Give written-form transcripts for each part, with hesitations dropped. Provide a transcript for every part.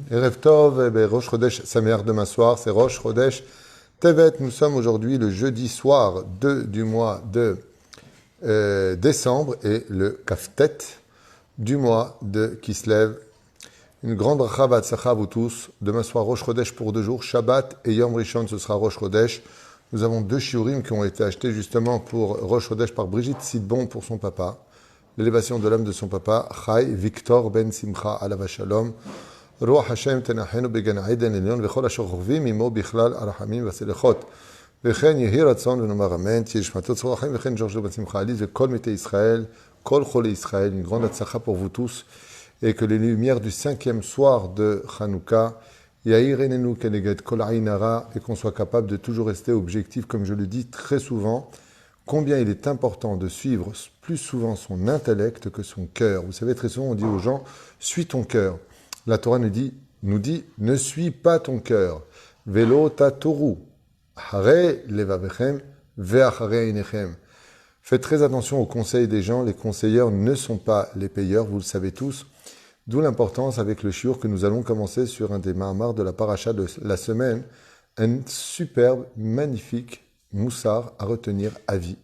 Erev Tov, Rosh Chodesh Sameach demain soir, c'est Rosh Chodesh Tevet. Nous sommes aujourd'hui le jeudi soir du mois de décembre et le Kaftet du mois de Kislev. Une grande racha v'atzlacha à vous tous. Demain soir, Rosh Chodesh pour 2 jours. Shabbat et Yom Rishon, ce sera Rosh Chodesh. Nous avons 2 shiurim qui ont été achetés justement pour Rosh Chodesh par Brigitte Sidbon pour son papa. L'élévation de l'âme de son papa, Chai Victor Ben Simcha Alav Shalom. רוח השם תנחנו בגן עדן עליון וכל אשר חורבים עמו בכלל הרחמים והסליחות. וכן יהי רצון ונאמר אמן, תהיה נשמתו צרור החיים וכן ג'ורג'ו בן שמחה עליז וכל מתי ישראל, כל חולי ישראל, une grande הצלחה pour vous tous, et que les lumières du 5e soir de Hanouka יאיר עינינו כנגד כל עין הרע, et qu'on soit capable de toujours rester objectif, comme je le dis très souvent, combien il est important de suivre plus souvent son intellect que son cœur. Vous savez, très souvent on dit aux gens, suis ton cœur. La Torah nous dit, ne suis pas ton cœur. Velo tatoru. Hare levavechem ve'achare einechem. Faites très attention aux conseils des gens. Les conseilleurs ne sont pas les payeurs, vous le savez tous. D'où l'importance avec le shiur que nous allons commencer sur un des mahamars de la paracha de la semaine. Un superbe, magnifique moussar à retenir à vie,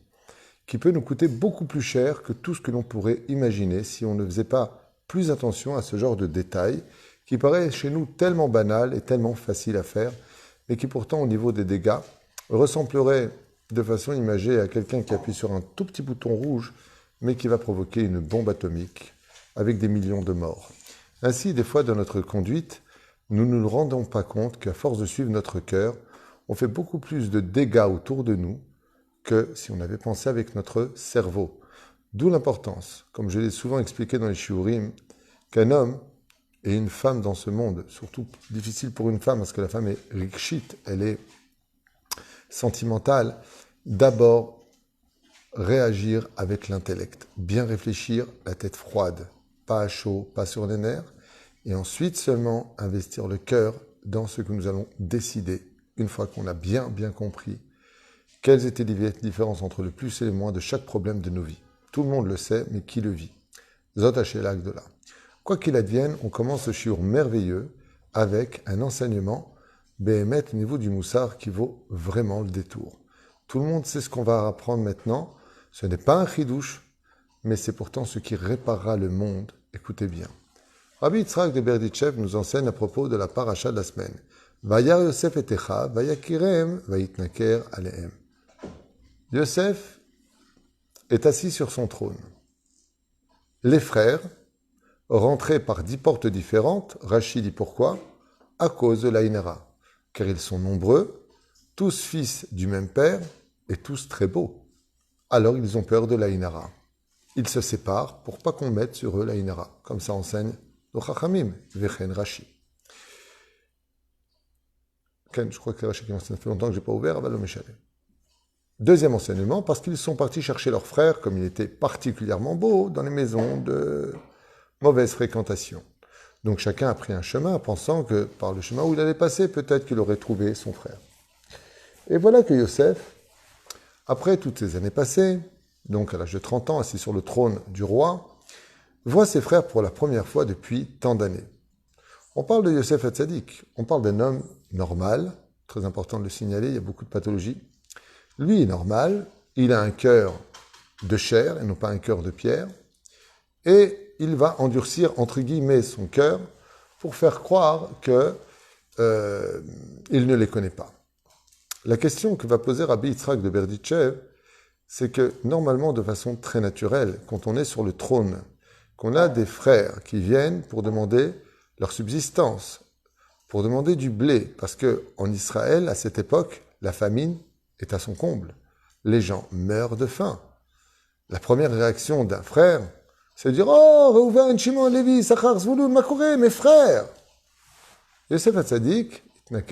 qui peut nous coûter beaucoup plus cher que tout ce que l'on pourrait imaginer si on ne faisait pas plus attention à ce genre de détails qui paraît chez nous tellement banal et tellement facile à faire, mais qui pourtant au niveau des dégâts ressemblerait de façon imagée à quelqu'un qui appuie sur un tout petit bouton rouge, mais qui va provoquer une bombe atomique avec des millions de morts. Ainsi, des fois dans notre conduite, nous ne nous rendons pas compte qu'à force de suivre notre cœur, on fait beaucoup plus de dégâts autour de nous que si on avait pensé avec notre cerveau. D'où l'importance, comme je l'ai souvent expliqué dans les shiurim, qu'un homme et une femme dans ce monde, surtout difficile pour une femme parce que la femme est rikshit, elle est sentimentale, d'abord réagir avec l'intellect, bien réfléchir, la tête froide, pas à chaud, pas sur les nerfs, et ensuite seulement investir le cœur dans ce que nous allons décider, une fois qu'on a bien compris quelles étaient les différences entre le plus et le moins de chaque problème de nos vies. Tout le monde le sait, mais qui le vit? Zot Hachelak de là. Quoi qu'il advienne, on commence ce shiur merveilleux avec un enseignement béhémet au niveau du moussar qui vaut vraiment le détour. Tout le monde sait ce qu'on va apprendre maintenant. Ce n'est pas un chidouche, mais c'est pourtant ce qui réparera le monde. Écoutez bien. Rabbi Yitzhak de Berditchev nous enseigne à propos de la paracha de la semaine. Vayar Yosef et Echa, vayakirem, vayitnaker alehem. Yosef est assis sur son trône. Les frères, rentrés par 10 portes différentes, Rashi dit pourquoi? À cause de l'Aïnara. Car ils sont nombreux, tous fils du même père, et tous très beaux. Alors ils ont peur de l'Aïnara. Ils se séparent pour pas qu'on mette sur eux l'Aïnara. Comme ça enseigne le Chachamim, Vechen Rashi. Je crois que c'est Rashi qui enseigne, ça fait longtemps que je n'ai pas ouvert, Avalom Eshalem. Deuxième enseignement, parce qu'ils sont partis chercher leur frère, comme il était particulièrement beau, dans les maisons de mauvaise fréquentation. Donc chacun a pris un chemin, pensant que par le chemin où il allait passer, peut-être qu'il aurait trouvé son frère. Et voilà que Yosef, après toutes ces années passées, donc à l'âge de 30 ans, assis sur le trône du roi, voit ses frères pour la première fois depuis tant d'années. On parle de Yosef Hatzadik, on parle d'un homme normal, très important de le signaler, il y a beaucoup de pathologies. Lui est normal, il a un cœur de chair et non pas un cœur de pierre, et il va endurcir, entre guillemets, son cœur pour faire croire qu'il ne les connaît pas. La question que va poser Rabbi Yitzhak de Berditchev, c'est que normalement, de façon très naturelle, quand on est sur le trône, qu'on a des frères qui viennent pour demander leur subsistance, pour demander du blé, parce qu'en Israël, à cette époque, la famine est à son comble. Les gens meurent de faim. La première réaction d'un frère, c'est de dire « Oh, Reuven, Shimon, Lévi, Sachar, Zvouloun, Makouré, mes frères !» Yosef Hatzadik, il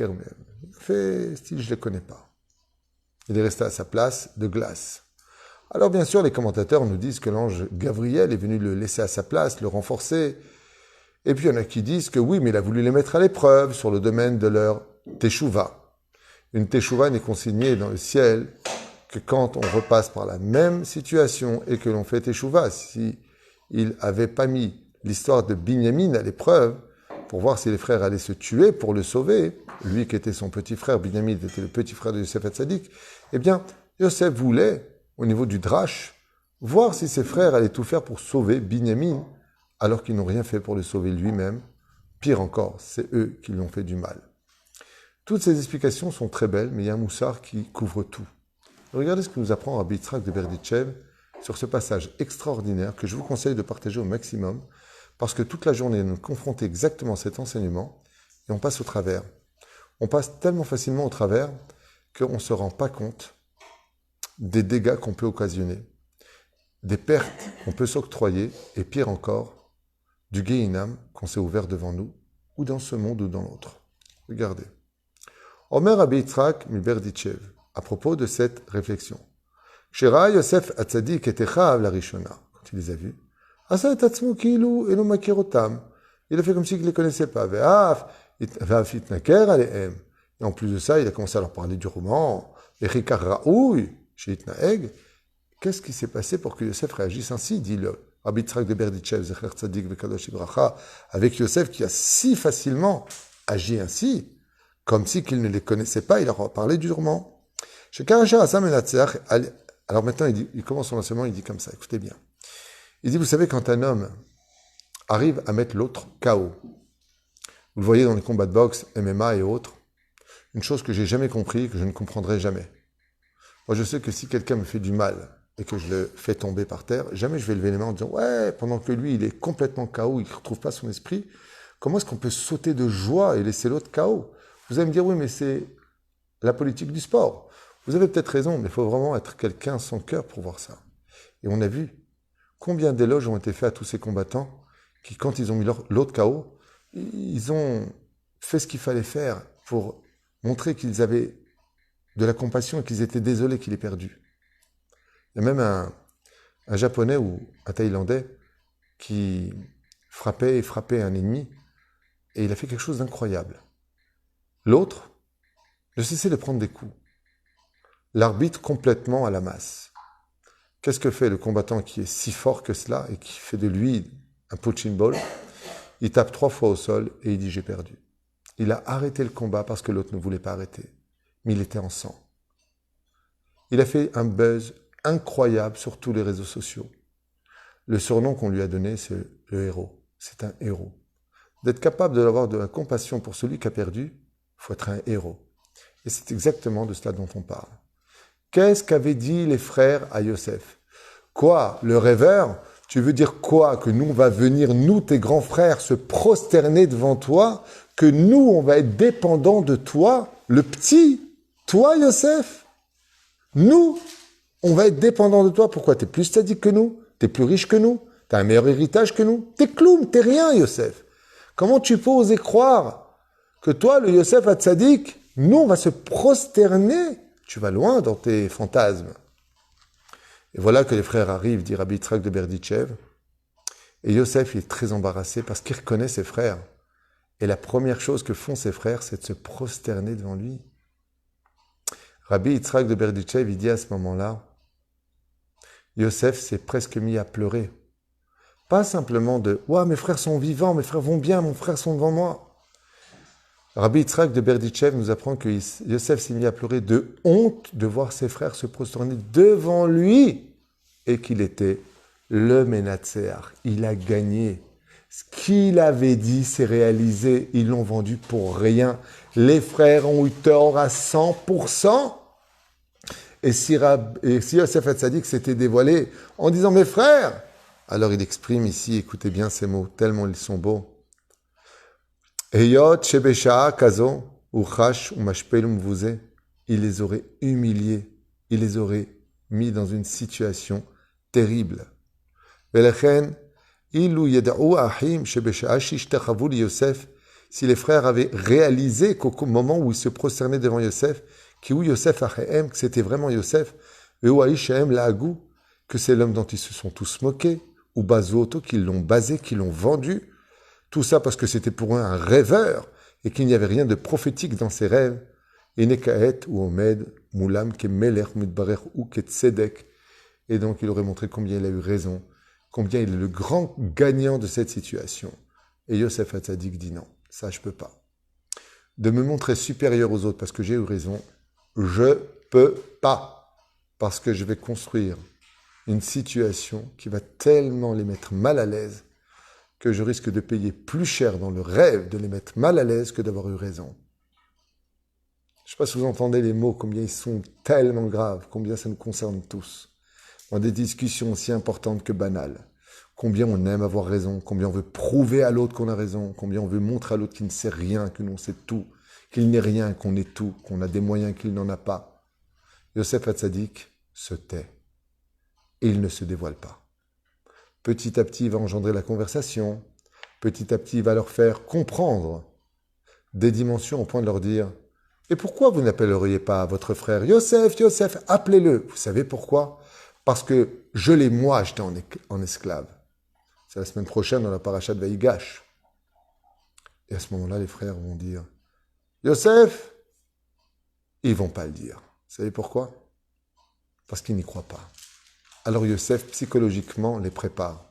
fait style « je ne les connais pas ». Il est resté à sa place de glace. Alors bien sûr, les commentateurs nous disent que l'ange Gabriel est venu le laisser à sa place, le renforcer. Et puis il y en a qui disent que oui, mais il a voulu les mettre à l'épreuve sur le domaine de leur teshuva. Une teshuva n'est consignée dans le ciel que quand on repasse par la même situation et que l'on fait Teshuvah, si il n'avait pas mis l'histoire de Binyamin à l'épreuve pour voir si les frères allaient se tuer pour le sauver, lui qui était son petit frère, Binyamin était le petit frère de Yosef Hatzadik, eh bien, Yosef voulait, au niveau du drache, voir si ses frères allaient tout faire pour sauver Binyamin, alors qu'ils n'ont rien fait pour le sauver lui-même. Pire encore, c'est eux qui lui ont fait du mal. Toutes ces explications sont très belles, mais il y a un moussard qui couvre tout. Regardez ce que nous apprend Rabbi Yitzhak de Berditchev sur ce passage extraordinaire que je vous conseille de partager au maximum, parce que toute la journée, nous confrontons exactement cet enseignement et on passe au travers. On passe tellement facilement au travers qu'on ne se rend pas compte des dégâts qu'on peut occasionner, des pertes qu'on peut s'octroyer, et pire encore, du Gehinam qu'on s'est ouvert devant nous, ou dans ce monde ou dans l'autre. Regardez. Omer Rabbi Yitzhak mi Berditchev, à propos de cette réflexion. Shera Yosef Hatzadik et Echav la Rishona, quand il les a vus, Asa et Tatzmo Kilu eno makir otam. Il a fait comme s'il ne les connaissait pas. Ve'af itnaker alehem. Et en plus de ça, il a commencé à leur parler du roman. Echikar Raoui, chez Itnaeg. Qu'est-ce qui s'est passé pour que Yosef réagisse ainsi, dit le Rabbi Yitzhak de Berditchev, Zecher Tzadik Vekadosh Ibracha, avec Yosef qui a si facilement agi ainsi, comme si qu'il ne les connaissait pas, il leur a parlé durement. Chez Karachar Asam Elatzeach, alors maintenant il commence son enseignement, il dit comme ça, écoutez bien. Il dit, vous savez, quand un homme arrive à mettre l'autre KO, vous le voyez dans les combats de boxe, MMA et autres, une chose que j'ai jamais compris, que je ne comprendrai jamais. Moi, je sais que si quelqu'un me fait du mal et que je le fais tomber par terre, jamais je vais lever les mains en disant, ouais, pendant que lui, il est complètement KO, il ne retrouve pas son esprit, comment est-ce qu'on peut sauter de joie et laisser l'autre KO? Vous allez me dire, oui, mais c'est la politique du sport. Vous avez peut-être raison, mais il faut vraiment être quelqu'un sans cœur pour voir ça. Et on a vu combien d'éloges ont été faits à tous ces combattants qui, quand ils ont mis l'autre KO, ils ont fait ce qu'il fallait faire pour montrer qu'ils avaient de la compassion et qu'ils étaient désolés qu'il ait perdu. Il y a même un Japonais ou un Thaïlandais qui frappait un ennemi et il a fait quelque chose d'incroyable. L'autre ne cessait de prendre des coups. L'arbitre complètement à la masse. Qu'est-ce que fait le combattant qui est si fort que cela et qui fait de lui un punching ball? Il tape 3 fois au sol et il dit « j'ai perdu ». Il a arrêté le combat parce que l'autre ne voulait pas arrêter. Mais il était en sang. Il a fait un buzz incroyable sur tous les réseaux sociaux. Le surnom qu'on lui a donné, c'est le héros. C'est un héros. D'être capable d'avoir de la compassion pour celui qui a perdu, il faut être un héros. Et c'est exactement de cela dont on parle. Qu'est-ce qu'avaient dit les frères à Yosef? Quoi, le rêveur? Tu veux dire quoi? Que nous, on va venir, nous, tes grands frères, se prosterner devant toi? Que nous, on va être dépendants de toi, le petit? Toi, Yosef? Nous, on va être dépendants de toi. Pourquoi? T'es plus sadique que nous? T'es plus riche que nous? T'as un meilleur héritage que nous? T'es clown, t'es rien, Yosef. Comment tu peux oser croire que toi, le Yosef Hatzadik, nous, on va se prosterner? Tu vas loin dans tes fantasmes. Et voilà que les frères arrivent, dit Rabbi Yitzhak de Berditchev. Et Yosef, il est très embarrassé parce qu'il reconnaît ses frères. Et la première chose que font ses frères, c'est de se prosterner devant lui. Rabbi Yitzhak de Berditchev, il dit à ce moment-là, Yosef s'est presque mis à pleurer. Pas simplement de « Ouah, mes frères sont vivants, mes frères vont bien, mon frère sont devant moi ». Rabbi Yitzhak de Berditchev nous apprend que Yosef s'est mis à pleurer de honte de voir ses frères se prosterner devant lui et qu'il était le Ménatséar. Il a gagné. Ce qu'il avait dit s'est réalisé. Ils l'ont vendu pour rien. Les frères ont eu tort à 100%. Et si Yosef Hatzadik s'était dévoilé en disant « Mes frères !» alors il exprime ici, écoutez bien ces mots, tellement ils sont beaux. Heyot shebesha kazo uchash umashpel umvuze. Il les aurait humiliés, il les aurait mis dans une situation terrible. Velechen ilu yeda'u ahim shebesha shishtachavu li Yosef. Si les frères avaient réalisé qu'au moment où ils se prosternaient devant Yosef, que c'était vraiment Yosef, que c'est l'homme dont ils se sont tous moqués, ou bazoto, qu'ils l'ont basé, qu'ils l'ont vendu. Tout ça parce que c'était pour eux un rêveur et qu'il n'y avait rien de prophétique dans ses rêves. Ene ka'et ou omed mulam kemelech mitbarech ou ketzedek. Et donc, il aurait montré combien il a eu raison, combien il est le grand gagnant de cette situation. Et Yosef Hatzadik dit non, ça je peux pas. De me montrer supérieur aux autres parce que j'ai eu raison, je peux pas. Parce que je vais construire une situation qui va tellement les mettre mal à l'aise que je risque de payer plus cher dans le rêve de les mettre mal à l'aise que d'avoir eu raison. Je ne sais pas si vous entendez les mots, combien ils sont tellement graves, combien ça nous concerne tous. Dans des discussions aussi importantes que banales. Combien on aime avoir raison, combien on veut prouver à l'autre qu'on a raison, combien on veut montrer à l'autre qu'il ne sait rien, que nous on sait tout, qu'il n'est rien, qu'on est tout, qu'on a des moyens qu'il n'en a pas. Yosef Hatzadik se tait et il ne se dévoile pas. Petit à petit, il va engendrer la conversation. Petit à petit, il va leur faire comprendre des dimensions au point de leur dire « Et pourquoi vous n'appelleriez pas votre frère Yosef, Yosef, appelez-le » Vous savez pourquoi ? Parce que je l'ai moi acheté en esclave. C'est la semaine prochaine dans la paracha de Vaïgash. Et à ce moment-là, les frères vont dire « Yosef » Ils ne vont pas le dire. Vous savez pourquoi ? Parce qu'ils n'y croient pas. Alors Yosef, psychologiquement, les prépare.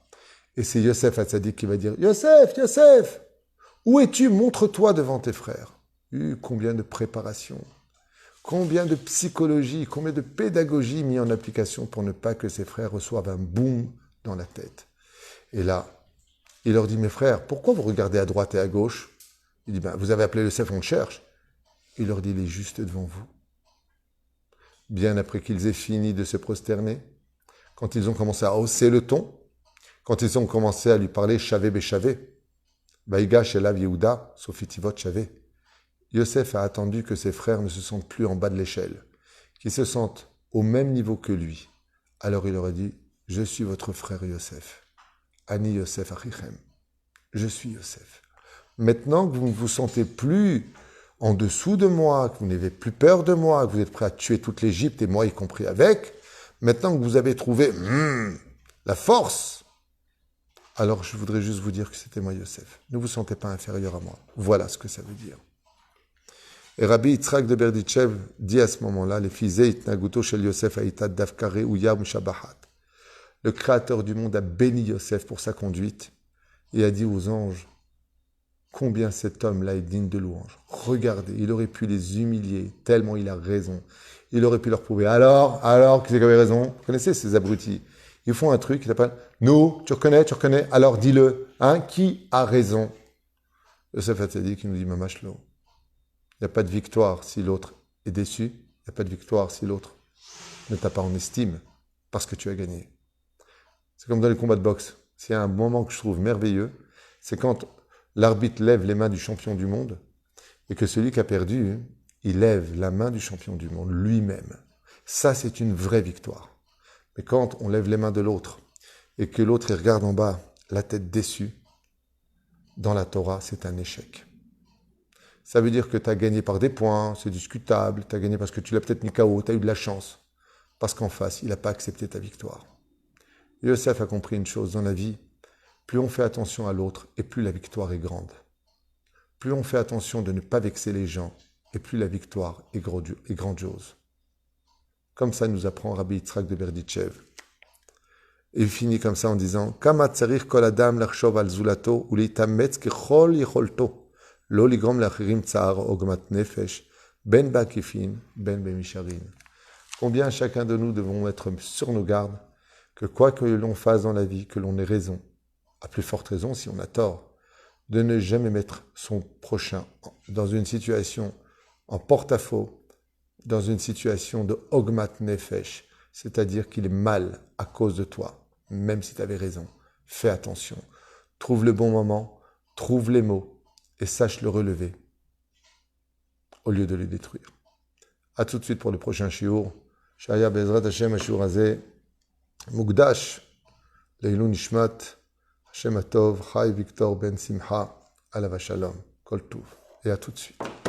Et c'est Yosef Hatzadik qui va dire « Yosef, Yosef, où es-tu ? Montre-toi devant tes frères. » Combien de préparation, combien de psychologie, combien de pédagogie mis en application pour ne pas que ses frères reçoivent un boum dans la tête. Et là, il leur dit « Mes frères, pourquoi vous regardez à droite et à gauche ?» Il dit « Vous avez appelé Yosef, on le cherche. » Il leur dit « Il est juste devant vous. » Bien après qu'ils aient fini de se prosterner, quand ils ont commencé à hausser le ton, quand ils ont commencé à lui parler Shavé Béchavé, Vaïgash Elav Yehuda, Sofitivot Shavé, Yosef a attendu que ses frères ne se sentent plus en bas de l'échelle, qu'ils se sentent au même niveau que lui. Alors il leur a dit « Je suis votre frère Yosef. Ani Yosef Achichem. Je suis Yosef. Maintenant que vous ne vous sentez plus en dessous de moi, que vous n'avez plus peur de moi, que vous êtes prêts à tuer toute l'Égypte et moi y compris avec, maintenant que vous avez trouvé la force, alors je voudrais juste vous dire que c'était moi Yosef. Ne vous sentez pas inférieur à moi. Voilà ce que ça veut dire. » Et Rabbi Yitzhak de Berditchev dit à ce moment-là, les fizé itnaguto shel Yosef haïtat davkare ouya mushabahat. Le Créateur du monde a béni Yosef pour sa conduite et a dit aux anges, combien cet homme-là est digne de louange. Regardez, il aurait pu les humilier tellement il a raison. Il aurait pu leur prouver. Alors, qui c'est qui avait raison ? Vous connaissez ces abrutis ? Ils font un truc, ils s'appelle « Nous, tu reconnais, alors dis-le. Hein, qui a raison ?» Yosef Hatzadik, il nous dit « Mamashlo. Il n'y a pas de victoire si l'autre est déçu. Il n'y a pas de victoire si l'autre ne t'a pas en estime parce que tu as gagné. » C'est comme dans les combats de boxe. S'il y a un moment que je trouve merveilleux, c'est quand l'arbitre lève les mains du champion du monde et que celui qui a perdu, il lève la main du champion du monde lui-même. Ça, c'est une vraie victoire. Mais quand on lève les mains de l'autre et que l'autre il regarde en bas, la tête déçue, dans la Torah, c'est un échec. Ça veut dire que tu as gagné par des points, c'est discutable, tu as gagné parce que tu l'as peut-être mis KO, tu as eu de la chance. Parce qu'en face, il n'a pas accepté ta victoire. Yosef a compris une chose dans la vie, plus on fait attention à l'autre et plus la victoire est grande. Plus on fait attention de ne pas vexer les gens et plus la victoire est grandiose. Comme ça nous apprend Rabbi Yitzhak de Berditchev. Et il finit comme ça en disant Kama tsarich kol adam lachshov al zulato uleitametz kechol yecholto. לא לגרום לאחרים צער או עוגמת נפש, בין בעקיפין, בין במישרין. Combien chacun de nous devons être sur nos gardes, que quoi que l'on fasse dans la vie, que l'on ait raison, à plus forte raison si on a tort, de ne jamais mettre son prochain dans une situation en porte-à-faux, dans une situation de ogmat nefesh, c'est-à-dire qu'il est mal à cause de toi, même si tu avais raison. Fais attention. Trouve le bon moment, trouve les mots, et sache le relever au lieu de les détruire. À tout de suite pour le prochain shiur. Shaya Bezrat Hashem Shiur Hazeh Mukdash Leilun Nishmat Hashem Atov Chai Victor Ben Simcha Alav Shalom Kol Tuv. Et à tout de suite.